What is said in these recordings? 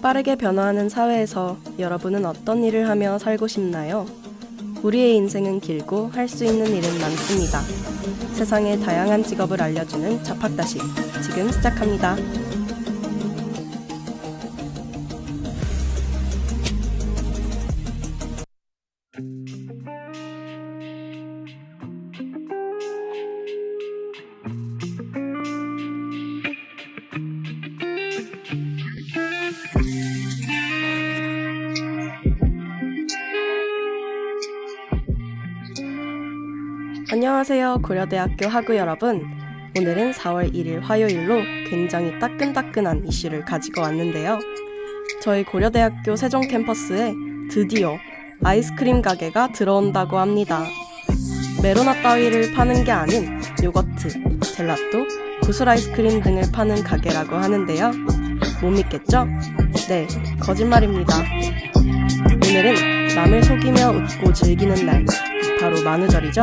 빠르게 변화하는 사회에서 여러분은 어떤 일을 하며 살고 싶나요? 우리의 인생은 길고 할 수 있는 일은 많습니다. 세상의 다양한 직업을 알려주는 잡학다식, 지금 시작합니다. 안녕하세요, 고려대학교 학우 여러분. 오늘은 4월 1일 화요일로 굉장히 따끈따끈한 이슈를 가지고 왔는데요. 저희 고려대학교 세종 캠퍼스에 드디어 아이스크림 가게가 들어온다고 합니다. 메로나 따위를 파는 게 아닌 요거트, 젤라또, 구슬 아이스크림 등을 파는 가게라고 하는데요. 못 믿겠죠? 네, 거짓말입니다. 오늘은 남을 속이며 웃고 즐기는 날, 바로 만우절이죠.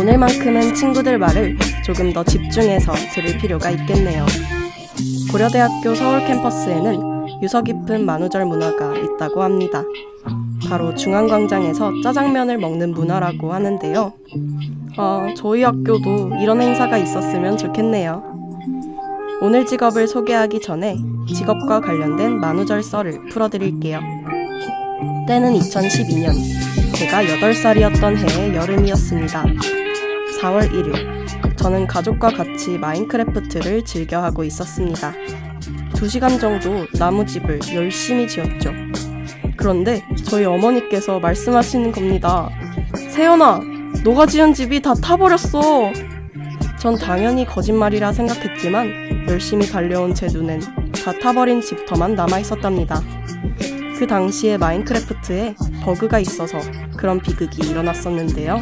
오늘만큼은 친구들 말을 조금 더 집중해서 들을 필요가 있겠네요. 고려대학교 서울 캠퍼스에는 유서 깊은 만우절 문화가 있다고 합니다. 바로 중앙광장에서 짜장면을 먹는 문화라고 하는데요. 저희 학교도 이런 행사가 있었으면 좋겠네요. 오늘 직업을 소개하기 전에 직업과 관련된 만우절 썰을 풀어드릴게요. 때는 2012년, 제가 8살이었던 해의 여름이었습니다. 4월 1일, 저는 가족과 같이 마인크래프트를 즐겨하고 있었습니다. 2시간 정도 나무집을 열심히 지었죠. 그런데 저희 어머니께서 말씀하시는 겁니다. 세연아, 너가 지은 집이 다 타버렸어. 전 당연히 거짓말이라 생각했지만 열심히 달려온 제 눈엔 다 타버린 집터만 남아있었답니다. 그 당시에 마인크래프트에 버그가 있어서 그런 비극이 일어났었는데요.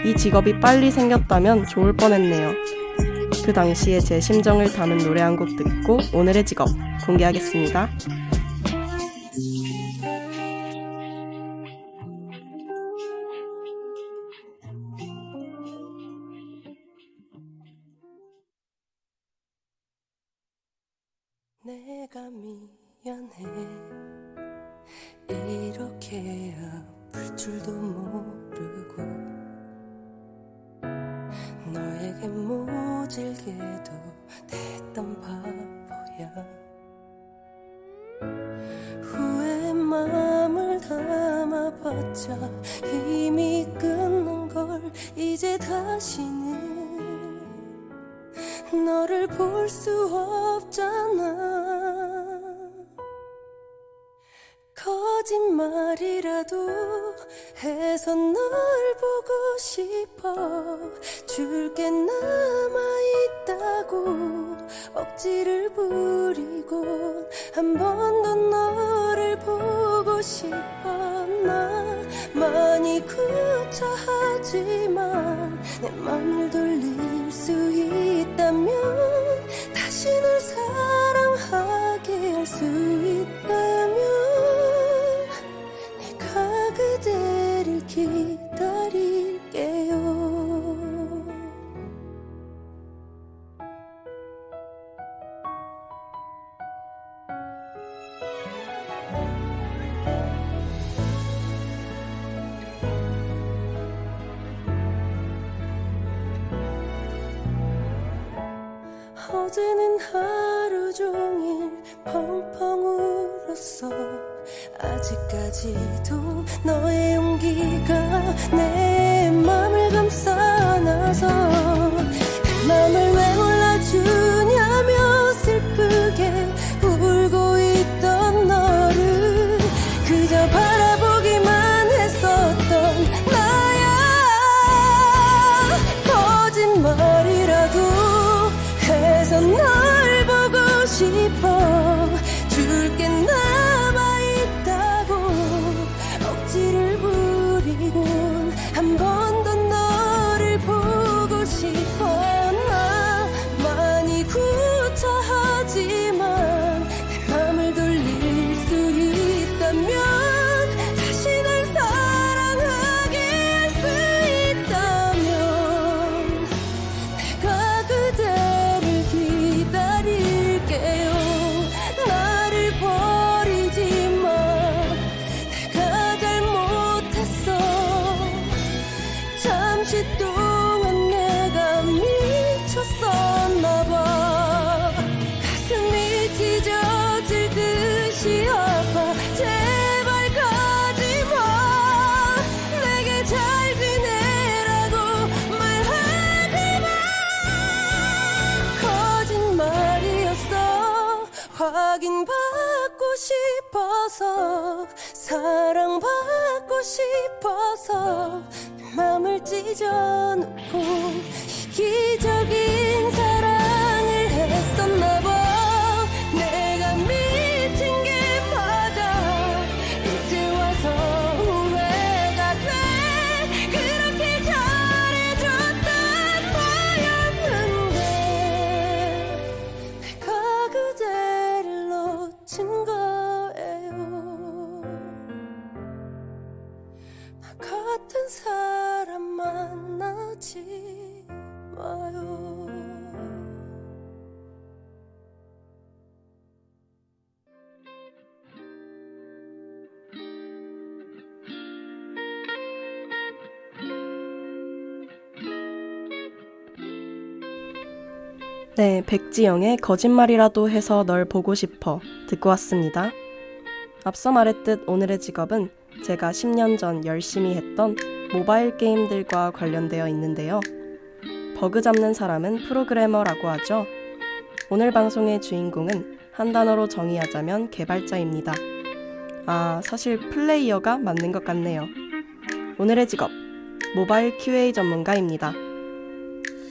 이 직업이 빨리 생겼다면 좋을 뻔했네요. 그 당시에 제 심정을 담은 노래 한 곡 듣고 오늘의 직업 공개하겠습니다. 내가 미안해, 이렇게 아플 줄도 모르고 너에게 모질게도 됐던 바보야. 후회의 마음을 담아봤자 이미 끝난 걸. 이제 다시는 너를 볼 수 없잖아. 거짓말이라도 해서 널 보고 싶어. 줄 게 남아있다고 억지를 부리곤 한 번 더 너를 보고 싶어. 나 많이 구차하지만 내 맘을 돌릴 수 있다면, 다시 널 사랑하게 할 수 있다면 내가 그대를 기다릴게요. 어제는 하루 종일 펑펑 울었어. 아직까지도 너의 용기가 내 맘을 감싸 안아서 맘을 왜 몰라주냐며 슬프게 울고 있던 너를 그저 바라보기만 했었던 나야. 거짓말이라도 해서 널 보고 싶어. 줄 게 남아있다고 억지를 부리곤 한 번 더 너를 보고 싶어. 나 사랑받고 싶어서 내 맘을 찢어놓고 이기적인 사랑을 했었나 봐. 내가 미친 게 맞아. 이제 와서 후회가 돼. 그렇게 잘해줬던 거였는데 내가 그대를 놓친 거예요. 나 같은 사람 만나지 마요. 네, 백지영의 거짓말이라도 해서 널 보고 싶어 듣고 왔습니다. 앞서 말했듯 오늘의 직업은 제가 10년 전 열심히 했던 모바일 게임들과 관련되어 있는데요. 버그 잡는 사람은 프로그래머라고 하죠. 오늘 방송의 주인공은 한 단어로 정의하자면 개발자입니다. 사실 플레이어가 맞는 것 같네요. 오늘의 직업, 모바일 QA 전문가입니다.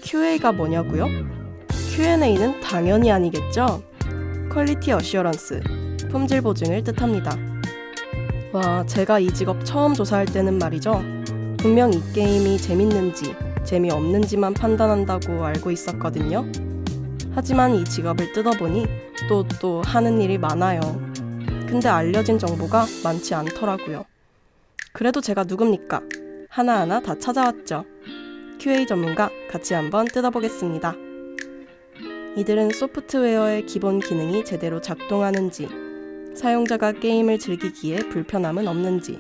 QA가 뭐냐고요? Q&A는 당연히 아니겠죠? 퀄리티 어슈어런스, 품질 보증을 뜻합니다. 제가 이 직업 처음 조사할 때는 말이죠. 분명 이 게임이 재밌는지, 재미없는지만 판단한다고 알고 있었거든요. 하지만 이 직업을 뜯어보니 또 하는 일이 많아요. 근데 알려진 정보가 많지 않더라고요. 그래도 제가 누굽니까? 하나하나 다 찾아왔죠. QA 전문가 같이 한번 뜯어보겠습니다. 이들은 소프트웨어의 기본 기능이 제대로 작동하는지, 사용자가 게임을 즐기기에 불편함은 없는지,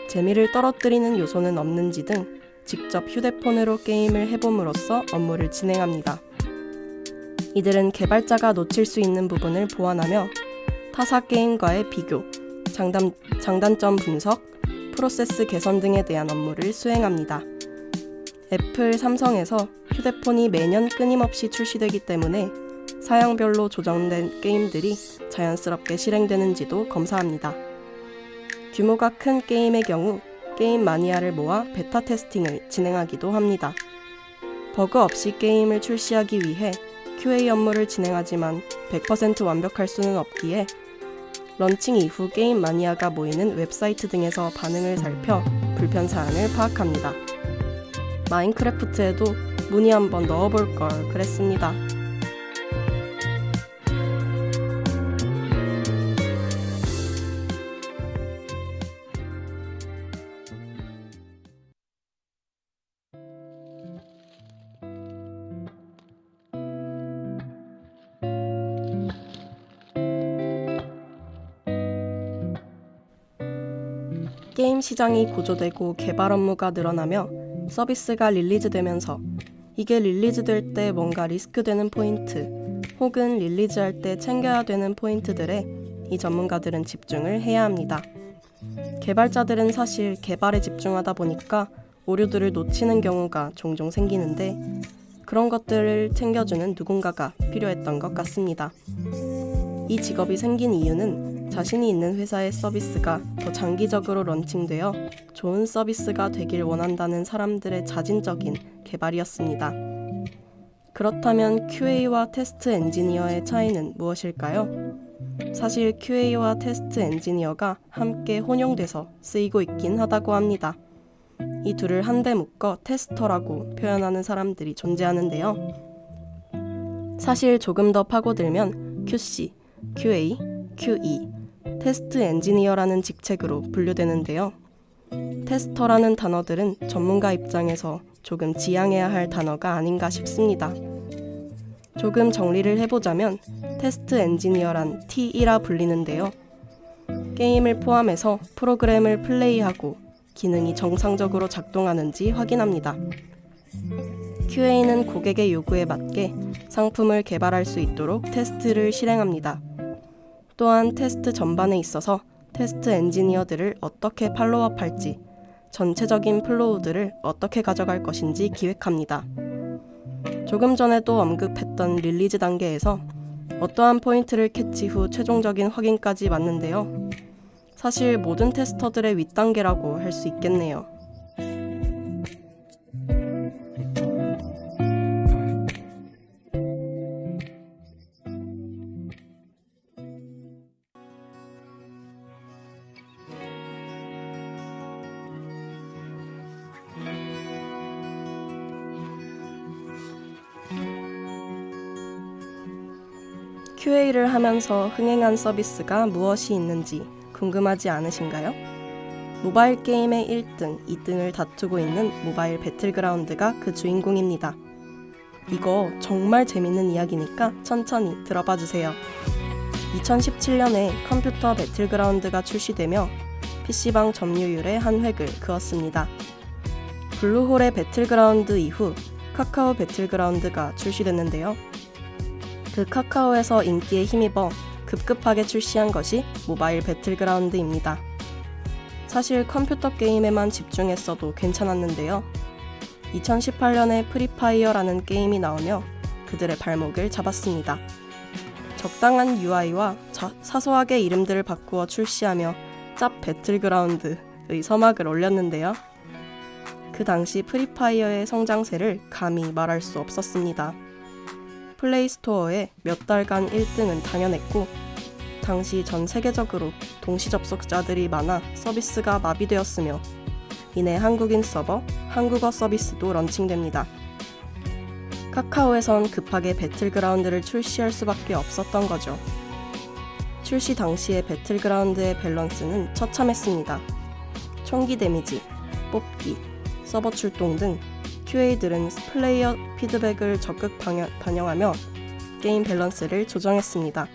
재미를 떨어뜨리는 요소는 없는지 등 직접 휴대폰으로 게임을 해봄으로써 업무를 진행합니다. 이들은 개발자가 놓칠 수 있는 부분을 보완하며 타사 게임과의 비교, 장단점 분석, 프로세스 개선 등에 대한 업무를 수행합니다. 애플, 삼성에서 휴대폰이 매년 끊임없이 출시되기 때문에 사양별로 조정된 게임들이 자연스럽게 실행되는지도 검사합니다. 규모가 큰 게임의 경우 게임 마니아를 모아 베타 테스팅을 진행하기도 합니다. 버그 없이 게임을 출시하기 위해 QA 업무를 진행하지만 100% 완벽할 수는 없기에 런칭 이후 게임 마니아가 모이는 웹사이트 등에서 반응을 살펴 불편사항을 파악합니다. 마인크래프트에도 문의 한번 넣어볼 걸 그랬습니다. 게임 시장이 고조되고 개발 업무가 늘어나며 서비스가 릴리즈되면서 이게 릴리즈될 때 뭔가 리스크되는 포인트 혹은 릴리즈할 때 챙겨야 되는 포인트들에 이 전문가들은 집중을 해야 합니다. 개발자들은 사실 개발에 집중하다 보니까 오류들을 놓치는 경우가 종종 생기는데 그런 것들을 챙겨주는 누군가가 필요했던 것 같습니다. 이 직업이 생긴 이유는 자신이 있는 회사의 서비스가 더 장기적으로 런칭되어 좋은 서비스가 되길 원한다는 사람들의 자진적인 개발이었습니다. 그렇다면 QA와 테스트 엔지니어의 차이는 무엇일까요? 사실 QA와 테스트 엔지니어가 함께 혼용돼서 쓰이고 있긴 하다고 합니다. 이 둘을 한데 묶어 테스터라고 표현하는 사람들이 존재하는데요. 사실 조금 더 파고들면 QC, QA, QE, 테스트 엔지니어라는 직책으로 분류되는데요. 테스터라는 단어들은 전문가 입장에서 조금 지양해야 할 단어가 아닌가 싶습니다. 조금 정리를 해보자면 테스트 엔지니어란 T이라 불리는데요. 게임을 포함해서 프로그램을 플레이하고 기능이 정상적으로 작동하는지 확인합니다. QA는 고객의 요구에 맞게 상품을 개발할 수 있도록 테스트를 실행합니다. 또한 테스트 전반에 있어서 테스트 엔지니어들을 어떻게 팔로우업할지, 전체적인 플로우들을 어떻게 가져갈 것인지 기획합니다. 조금 전에도 언급했던 릴리즈 단계에서 어떠한 포인트를 캐치 후 최종적인 확인까지 맞는데요. 사실 모든 테스터들의 윗단계라고 할 수 있겠네요. QA를 하면서 흥행한 서비스가 무엇이 있는지 궁금하지 않으신가요? 모바일 게임의 1등, 2등을 다투고 있는 모바일 배틀그라운드가 그 주인공입니다. 이거 정말 재밌는 이야기니까 천천히 들어봐 주세요. 2017년에 컴퓨터 배틀그라운드가 출시되며 PC방 점유율의 한 획을 그었습니다. 블루홀의 배틀그라운드 이후 카카오 배틀그라운드가 출시됐는데요. 그 카카오에서 인기에 힘입어 급급하게 출시한 것이 모바일 배틀그라운드입니다. 사실 컴퓨터 게임에만 집중했어도 괜찮았는데요. 2018년에 프리파이어라는 게임이 나오며 그들의 발목을 잡았습니다. 적당한 UI와 사소하게 이름들을 바꾸어 출시하며 짭 배틀그라운드의 서막을 올렸는데요. 그 당시 프리파이어의 성장세를 감히 말할 수 없었습니다. 플레이스토어에 몇 달간 1등은 당연했고 당시 전 세계적으로 동시 접속자들이 많아 서비스가 마비되었으며 이내 한국인 서버, 한국어 서비스도 런칭됩니다. 카카오에선 급하게 배틀그라운드를 출시할 수밖에 없었던 거죠. 출시 당시의 배틀그라운드의 밸런스는 처참했습니다. 총기 데미지, 뽑기, 서버 출동 등 QA들은 플레이어 피드백을 적극 반영하며 게임 밸런스를 조정했습니다.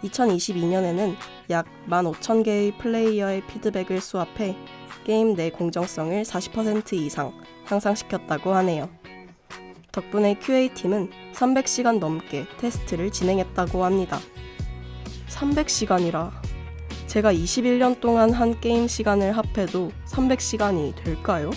2022년에는 약 15,000개의 플레이어의 피드백을 수합해 게임 내 공정성을 40% 이상 향상시켰다고 하네요. 덕분에 QA팀은 300시간 넘게 테스트를 진행했다고 합니다. 300시간이라 제가 21년 동안 한 게임 시간을 합해도 300시간이 될까요?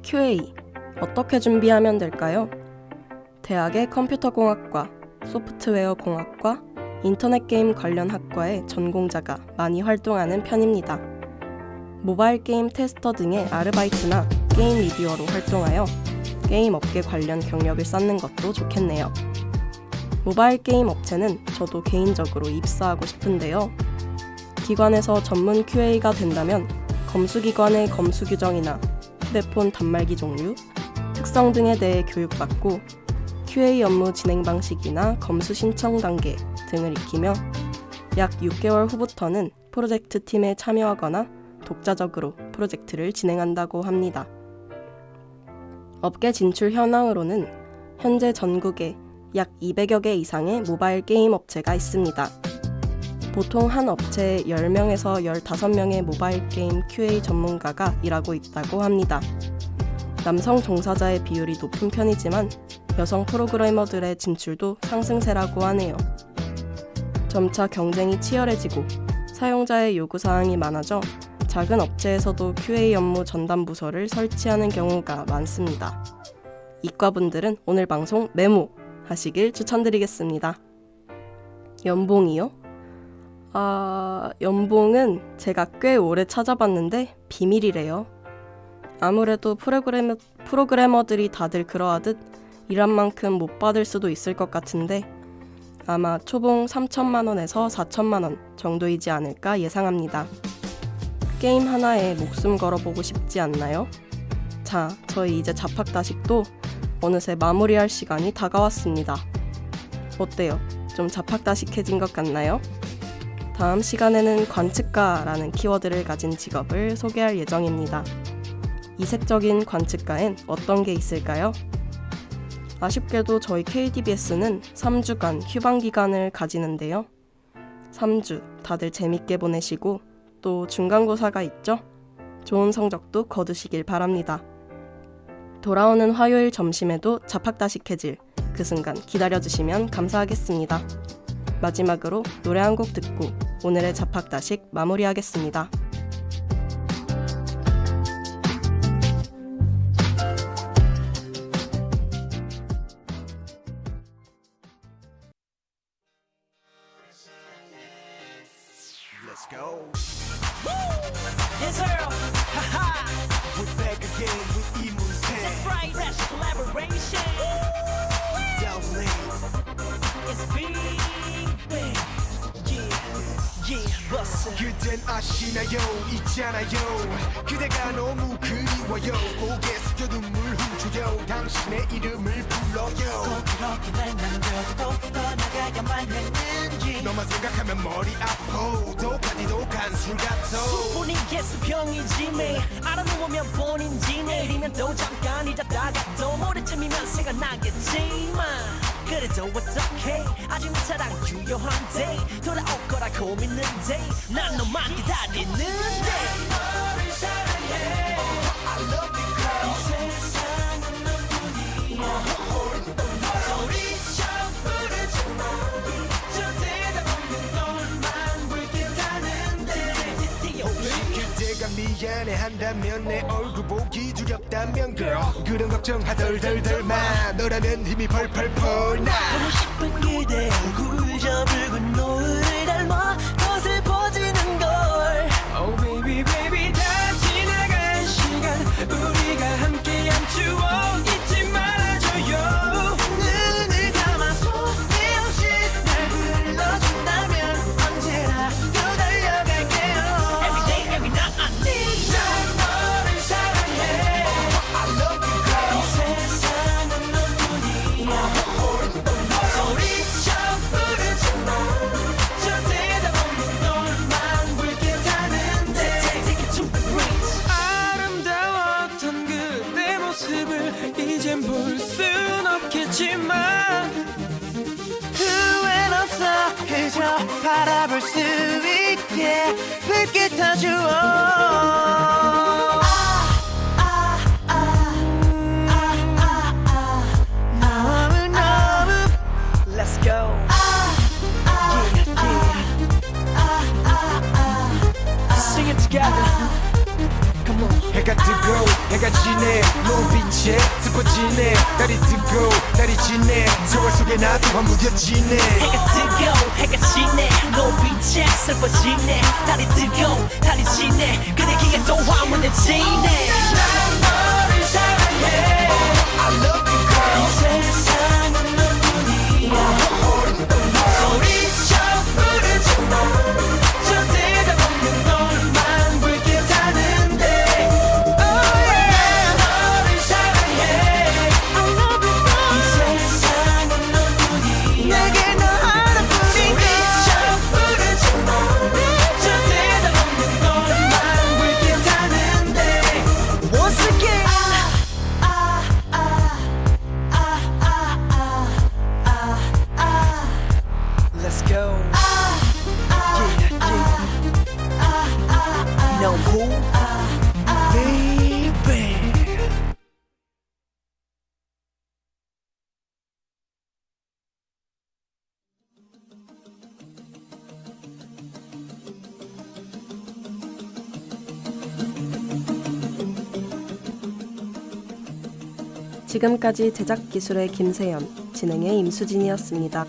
QA 어떻게 준비하면 될까요? 대학의 컴퓨터공학과, 소프트웨어공학과, 인터넷게임 관련 학과의 전공자가 많이 활동하는 편입니다. 모바일 게임 테스터 등의 아르바이트나 게임 리뷰어로 활동하여 게임 업계 관련 경력을 쌓는 것도 좋겠네요. 모바일 게임 업체는 저도 개인적으로 입사하고 싶은데요. 기관에서 전문 QA가 된다면 검수기관의 검수 규정이나 휴대폰 단말기 종류, 특성 등에 대해 교육받고 QA 업무 진행 방식이나 검수 신청 단계 등을 익히며 약 6개월 후부터는 프로젝트 팀에 참여하거나 독자적으로 프로젝트를 진행한다고 합니다. 업계 진출 현황으로는 현재 전국에 약 200여 개 이상의 모바일 게임 업체가 있습니다. 보통 한 업체에 10명에서 15명의 모바일 게임 QA 전문가가 일하고 있다고 합니다. 남성 종사자의 비율이 높은 편이지만 여성 프로그래머들의 진출도 상승세라고 하네요. 점차 경쟁이 치열해지고 사용자의 요구사항이 많아져 작은 업체에서도 QA 업무 전담 부서를 설치하는 경우가 많습니다. 이과분들은 오늘 방송 메모하시길 추천드리겠습니다. 연봉이요? 연봉은 제가 꽤 오래 찾아봤는데 비밀이래요. 아무래도 프로그래머들이 다들 그러하듯 일한 만큼 못 받을 수도 있을 것 같은데 아마 초봉 3천만 원에서 4천만 원 정도이지 않을까 예상합니다. 게임 하나에 목숨 걸어보고 싶지 않나요? 자, 저희 이제 잡학다식도 어느새 마무리할 시간이 다가왔습니다. 어때요? 좀 잡학다식해진 것 같나요? 다음 시간에는 관측가라는 키워드를 가진 직업을 소개할 예정입니다. 이색적인 관측가엔 어떤 게 있을까요? 아쉽게도 저희 KDBS는 3주간 휴방기간을 가지는데요. 3주 다들 재밌게 보내시고 또 중간고사가 있죠? 좋은 성적도 거두시길 바랍니다. 돌아오는 화요일 점심에도 잡학다식해질 그 순간 기다려주시면 감사하겠습니다. 마지막으로 노래 한 곡 듣고 오늘의 잡학다식 마무리하겠습니다. Let's go. Yes, Earl. Haha. We're back again with 이문세. That's right. Fresh collaboration. Downlink. It's big, big. Yeah, yeah, bust it. 그댄 아시나요? 있잖아요. 그대가 너무 그리워요. 고개 숙여 눈물 훔쳐요. 당신의 이름을 불러요. 꼭 그렇게 날 남겨도 떠나가야만 했는지. 너만 생각하면 머리 아파. 독하디도 간술 같아. 분이 개수병이지 매일 알아놓으면 본인지 내일이면 또 잠깐 잊었다가 또 모레쯤이면 생각나겠지만 그래도 어떡해 아직 내 사랑 유효한데 돌아올 거라고 믿는데 난 너만 기다리는데 너를 사랑해 I love you girl 이 세상은 너뿐이야 소리쳐 부르지 마 저 대답 없는 너만 불빛하는데 그대가 미안해한다면 내 얼굴 보기 두렵다면 girl 그런 걱정 하덜덜덜만 너라면 힘이 펄펄펄 나 보고 싶은 그대 얼굴 저 붉은 노을을 닮아 더 슬퍼지는 걸 Oh baby baby 다 지나간 시간 우리가 함께한 추억 잊지 말아줘요 눈을 감아서 내 없이 날 불러준다면 언제라도 달려갈게요 Every day every night I need 난 너를 사랑해 I love you girl 이 세상은 너뿐이야 소리쳐 부르지 마저 대답 없는 너만 불빛하는데 Take it to the bridge 아름다웠던 그대 모습을 이젠 볼 순 없겠지만 후회는 없어 그저 바라볼 수 있게 불빛 다 주어 Let's go. Sing it together. Come on. 해가 뜨고 해가 지네 눈빛에 슬퍼지네 달이 뜨고 달이 지네 서울 속에 나도 무뎌지네 해가 뜨고 해가 지네 노빛에 슬퍼지네 달이 뜨고 달이 지네 그대기에 또 화문해지네 난 너를 사랑해 I love you girl 이 세상은 너뿐이야 소리쳐 부르지 마저 대답 없는 너만 불빛하는데 Oh yeah 너를 사랑해 I love you girl 이 세상은 너뿐이야 내게 너 하나뿐이야 소리쳐 부르지 마저 대답 없는 너만 불빛하는데 Once again Let's go. Yeah, yeah. No who? Baby. 지금까지 제작 기술의 김세연, 진행의 임수진이었습니다.